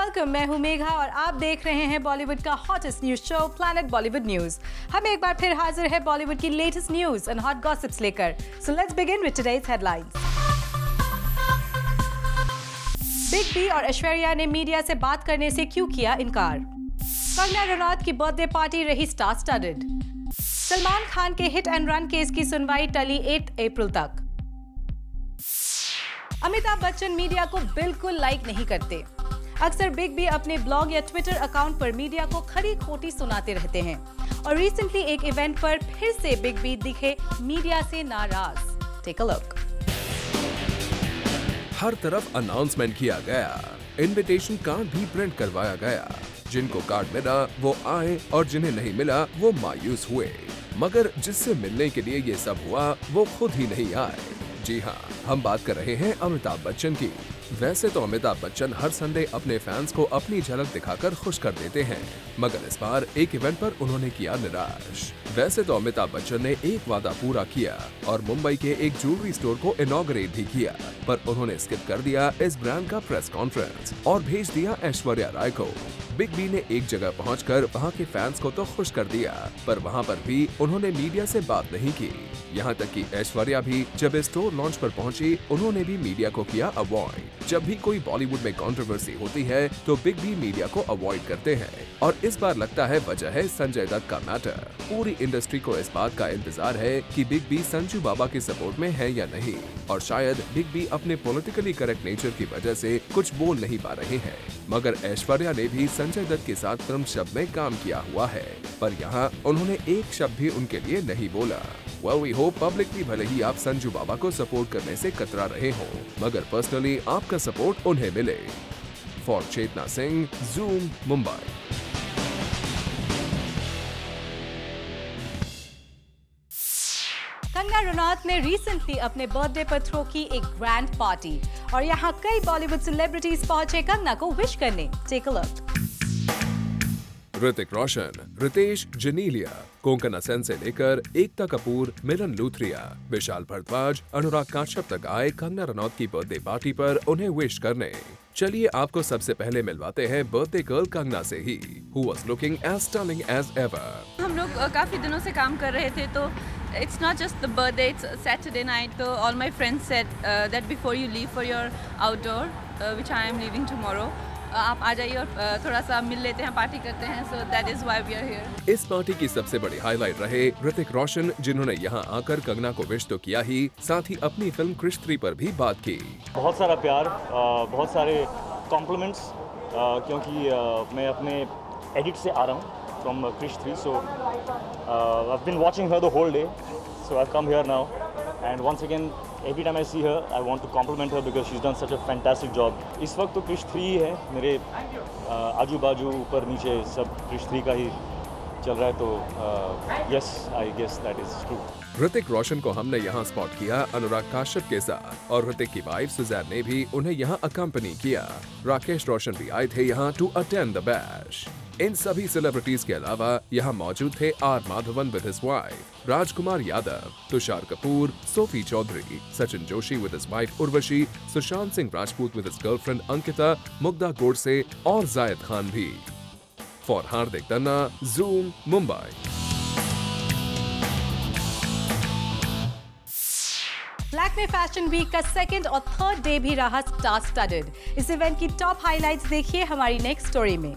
Welcome, मैं हूं मेघा और आप देख रहे हैं बॉलीवुड का hottest news show planet Bollywood news. हम एक बार फिर हाजिर है बॉलीवुड की latest news and hot gossips लेकर। So let's begin with today's headlines. Big B और ऐश्वर्या ने मीडिया से बात करने से क्यों किया इनकार? कंगना रनौत की बर्थडे पार्टी रही स्टार स्टडेड। सलमान खान के हिट एंड रन केस की सुनवाई टली 8 अप्रैल तक। अमिताभ बच्चन मीडिया को बिल्कुल लाइक नहीं करते। अक्सर बिग बी अपने ब्लॉग या ट्विटर अकाउंट पर मीडिया को खरी खोटी सुनाते रहते हैं और रिसेंटली एक इवेंट पर फिर से बिग बी दिखे मीडिया से नाराज। Take a look. हर तरफ अनाउंसमेंट किया गया, इनविटेशन कार्ड भी प्रिंट करवाया गया। जिनको कार्ड मिला वो आए और जिन्हें नहीं मिला वो मायूस हुए। मगर जिससे मिलने के लिए ये सब हुआ वो खुद ही नहीं आए। जी हाँ, हम बात कर रहे हैं अमिताभ बच्चन की। वैसे तो अमिताभ बच्चन हर संडे अपने फैंस को अपनी झलक दिखाकर खुश कर देते हैं, मगर इस बार एक इवेंट पर उन्होंने किया निराश। वैसे तो अमिताभ बच्चन ने एक वादा पूरा किया और मुंबई के एक ज्वेलरी स्टोर को इनॉग्रेट भी किया, पर उन्होंने स्किप कर दिया इस ब्रांड का प्रेस कॉन्फ्रेंस और भेज दिया ऐश्वर्या राय को। बिग बी ने एक जगह पहुंचकर वहां के फैंस को तो खुश कर दिया, पर वहां पर भी उन्होंने मीडिया से बात नहीं की। यहाँ तक कि ऐश्वर्या भी जब स्टोर लॉन्च पर पहुंची, उन्होंने भी मीडिया को किया अवॉइड। जब भी कोई बॉलीवुड में कंट्रोवर्सी होती है तो बिग बी मीडिया को अवॉइड करते हैं और इस बार लगता है वजह है संजय दत्त का मैटर। पूरी इंडस्ट्री को इस बात का इंतजार है कि बिग बी संजू बाबा के सपोर्ट में है या नहीं, और शायद बिग बी अपने पॉलिटिकली करेक्ट नेचर की वजह से कुछ बोल नहीं पा रहे हैं। मगर ऐश्वर्या ने भी संजय दत्त के साथ फिल्म शब्द में काम किया हुआ है, पर यहाँ उन्होंने एक शब्द भी उनके लिए नहीं बोला। Well, we hope publicly भले ही आप संजू बाबा को सपोर्ट करने से कतरा रहे हो, मगर पर्सनली आपका सपोर्ट उन्हें मिले। For Chetna Singh, Zoom, Mumbai. कंगना रनौत ने रिसेंटली अपने बर्थडे पर थ्रो की एक ग्रैंड पार्टी और यहाँ कई बॉलीवुड सेलिब्रिटीज पहुंचे कंगना को विश करने। Take a look. Hrithik Roshan, Riteish Genelia, Konkona Sen से लेकर एकता कपूर, मिलन लूथरिया, विशाल भारद्वाज, अनुराग काश्यप तक आए कंगना रनौत की बर्थडे पार्टी पर उन्हें विश करने। चलिए आपको सबसे पहले मिलवाते हैं बर्थडे गर्ल कंगना से ही, who was looking as stunning as ever। हम लोग काफी दिनों से काम कर रहे थे, तो it's not just the birthday, it's Saturday night. So all my friends said that before you leave for your outdoor, which I am leaving tomorrow, आप आ जाइए और थोड़ा सा मिल लेते हैं, पार्टी करते हैं। So that is why we are here। इस पार्टी की सबसे बड़ी हाईलाइट रहे ऋतिक रोशन, जिन्होंने यहाँ आकर कंगना को विश तो किया ही, साथ ही अपनी फिल्म क्रिश 3 पर भी बात की। बहुत सारा प्यार, बहुत सारे कॉम्प्लीमेंट्स, क्योंकि मैं अपने एडिट से आ रहा हूँ from Krrish 3, so I've been watching her the whole day, so I've come here now, and once again every time I see her I want to compliment her because she's done such a fantastic job। इस वक्त तो क्रिश 3 है, मेरे आजू बाजू ऊपर नीचे सब क्रिश 3 का ही चल रहा है, तो yes, I guess that is true। Hrithik Roshan को हमने यहाँ स्पॉट किया अनुराग काश्यप के साथ, और ऋतिक की वाइफ सुजैन ने भी उन्हें यहाँ अकम्पनी किया। राकेश रोशन भी आए थे यहाँ टू अटेंड द बैश। इन सभी सेलिब्रिटीज के अलावा यहाँ मौजूद थे R Madhavan with his wife, Rajkumar Yadav, Tusshar Kapoor, Sophie Choudhary, Sachin Joshi with his wife Urvashi, Sushant Singh Rajput with his girlfriend Ankita, Mugdha Godse और जायद खान भी। For Hardik Tanna, Zoom, Mumbai. Lakme fashion week का सेकंड और थर्ड डे भी रहा स्टार स्टडेड। इस इवेंट की टॉप हाइलाइट्स देखिए हमारी नेक्स्ट स्टोरी में।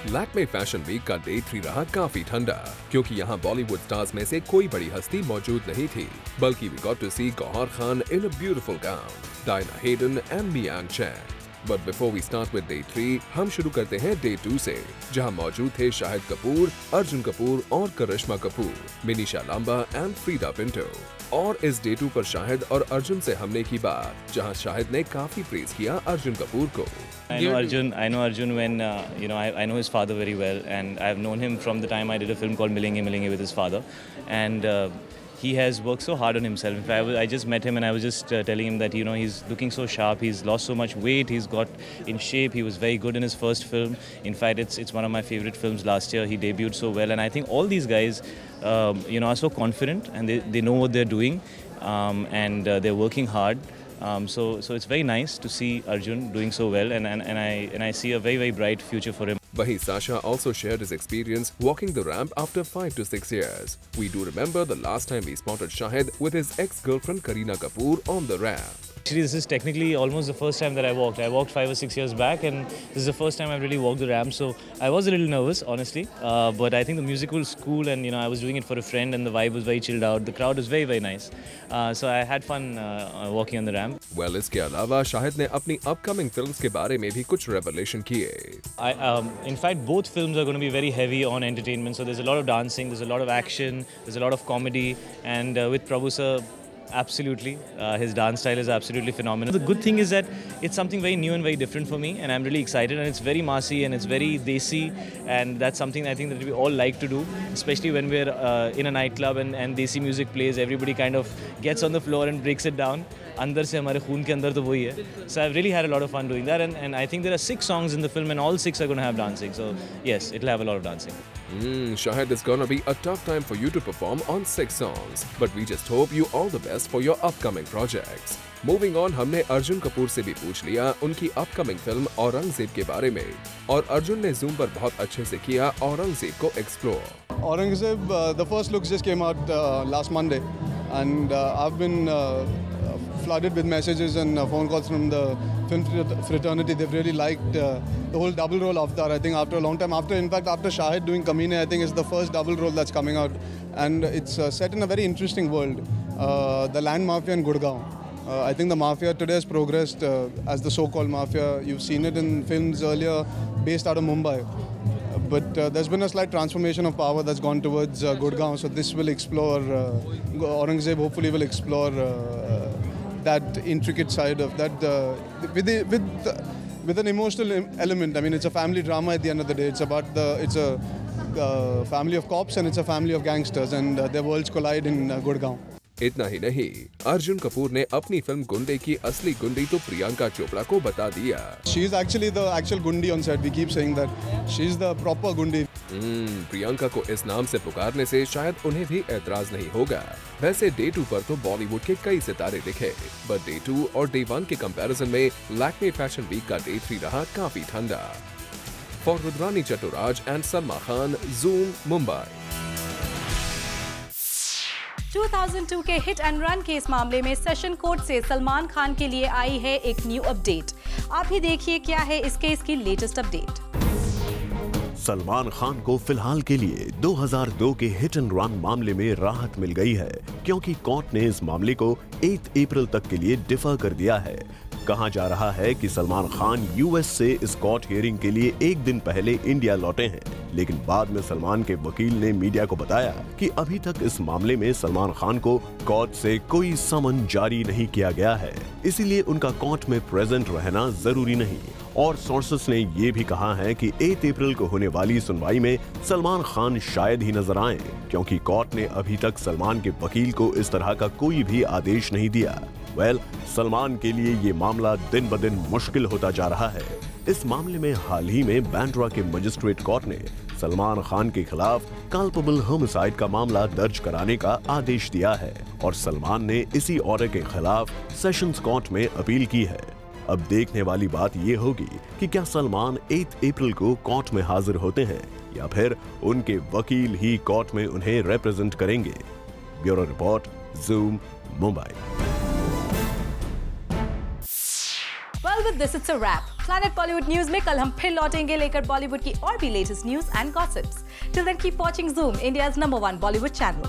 लैक्मे फैशन वीक का डे 3 रहा काफी ठंडा, क्योंकि यहाँ बॉलीवुड स्टार्स में से कोई बड़ी हस्ती मौजूद नहीं थी, बल्कि we got to see Gauahar Khan in a beautiful gown, Diana Hayden and Miyang Chang. But before we start with day 3, हम शुरू करते हैं डे 2 से, जहाँ मौजूद थे शाहिद कपूर, अर्जुन कपूर और करिश्मा कपूर, मिनीशा लांबा एंड फ्रीदा पिंटो। और इस डे 2 पर शाहिद और अर्जुन से हमने की बात, जहाँ शाहिद ने काफी प्रेज किया अर्जुन कपूर को। I know Arjun when I know his father very well, and I've known him from the time I did a film called Milengi with his father, and he has worked so hard on himself. In fact, I just met him and I was just telling him that he's looking so sharp, he's lost so much weight, he's got in shape, he was very good in his first film. In fact, it's one of my favorite films last year. He debuted so well, and I think all these guys are so confident, and they know what they're doing, and they're working hard. So it's very nice to see Arjun doing so well, and I see a very, very bright future for him. Wahi Sasha also shared his experience walking the ramp after 5 to 6 years. We do remember the last time we spotted Shahid with his ex-girlfriend Kareena Kapoor on the ramp. Actually, this is technically almost the first time that I walked. I walked 5 or 6 years back, and this is the first time I've really walked the ramp. So I was a little nervous, honestly. But I think the music was cool, and I was doing it for a friend, and the vibe was very chilled out. The crowd was very, very nice. So I had fun walking on the ramp. Well, इसके अलावा शाहिद ने अपनी upcoming films के बारे में भी कुछ revelation किए. In fact, both films are going to be very heavy on entertainment. So there's a lot of dancing, there's a lot of action, there's a lot of comedy, and with Prabhu sir, absolutely. His dance style is absolutely phenomenal. The good thing is that it's something very new and very different for me, and I'm really excited, and it's very massy and it's very desi, and that's something I think that we all like to do, especially when we're in a nightclub and desi music plays. Everybody kind of gets on the floor and breaks it down. अंदर से हमारे खून के अंदर तो वही है. So I've really had a lot of fun doing that, and I think there are 6 songs in the film, and all 6 are going to have dancing. So yes, it'll have a lot of dancing. Shahid, it's gonna be a tough time for you to perform on 6 songs, but we just hope you all the best for your upcoming projects. Moving on, हमने अर्जुन कपूर से भी पूछ लिया उनकी upcoming film Aurangzeb के बारे में, और अर्जुन ने जूम पर बहुत अच्छे से किया औरंगजेब को explore. Aurangzeb, the first looks just came out last Monday, and I've been flooded with messages and phone calls from the film fraternity. They've really liked the whole double role Avatar. I think after a long time, in fact after Shahid doing Kameene, I think it's the first double role that's coming out, and it's set in a very interesting world, the land mafia in Gurgaon. I think the mafia today has progressed as the so-called mafia. You've seen it in films earlier based out of Mumbai. But there's been a slight transformation of power that's gone towards Gurgaon. So this will explore, Aurangzeb hopefully will explore that intricate side of that with an emotional element. I mean, it's a family drama at the end of the day. It's a family of cops and it's a family of gangsters, and their worlds collide in Gurgaon. इतना ही नहीं, अर्जुन कपूर ने अपनी film गुंडे की असली गुंडी तो प्रियंका चोपड़ा को बता दिया. She is actually the actual gundi on set. We keep saying that she's the proper gundi. Priyanka को इस नाम से पुकारने से शायद उन्हें भी एतराज नहीं होगा. वैसे डे 2 पर तो बॉलीवुड के कई सितारे दिखे, बट डे 2 और डे 1 के कंपैरिजन में लैक्मे फैशन वीक का डे 3 रहा काफी ठंडा. For Rudrani Chattoraj and Salma Khan, zoom, Mumbai. 2002 के हिट एंड रन के इस मामले में सेशन कोर्ट से सलमान खान के लिए आई है एक न्यू अपडेट. आप ही देखिए क्या है इस केस की लेटेस्ट अपडेट. सलमान खान को फिलहाल के लिए 2002 के हिट एंड रन मामले में राहत मिल गई है, क्योंकि कोर्ट ने इस मामले को 8 अप्रैल तक के लिए डिफर कर दिया है. कहा जा रहा है कि सलमान खान यूएस से इस कोर्ट हियरिंग के लिए एक दिन पहले इंडिया लौटे हैं, लेकिन बाद में सलमान के वकील ने मीडिया को बताया कि अभी तक इस मामले में सलमान खान को कोर्ट से कोई समन जारी नहीं किया गया है, इसीलिए उनका कोर्ट में प्रेजेंट रहना जरूरी नहीं. और सोर्सेस ने ये भी कहा है कि 8 अप्रैल को होने वाली सुनवाई में सलमान खान शायद ही नजर आए, क्योंकि कोर्ट ने अभी तक सलमान के वकील को इस तरह का कोई भी आदेश नहीं दिया. सलमान के लिए ये मामला दिन ब दिन मुश्किल होता जा रहा है. इस मामले में हाल ही में बांद्रा के मजिस्ट्रेट कोर्ट ने सलमान खान के खिलाफ कल्पेबल होमिसाइड का मामला दर्ज कराने का आदेश दिया है, और सलमान ने इसी ऑर्डर के खिलाफ सेशंस कोर्ट में अपील की है. अब देखने वाली बात ये होगी कि क्या सलमान 8 अप्रैल को कोर्ट में हाजिर होते हैं या फिर उनके वकील ही कोर्ट में उन्हें रिप्रेजेंट करेंगे. Bureau report, zoom, Mumbai. Well, with this it's a wrap. Planet Bollywood News में कल हम फिर लौटेंगे लेकर बॉलीवुड की और भी latest news and gossips. Till then, keep watching Zoom, India's #1 Bollywood channel.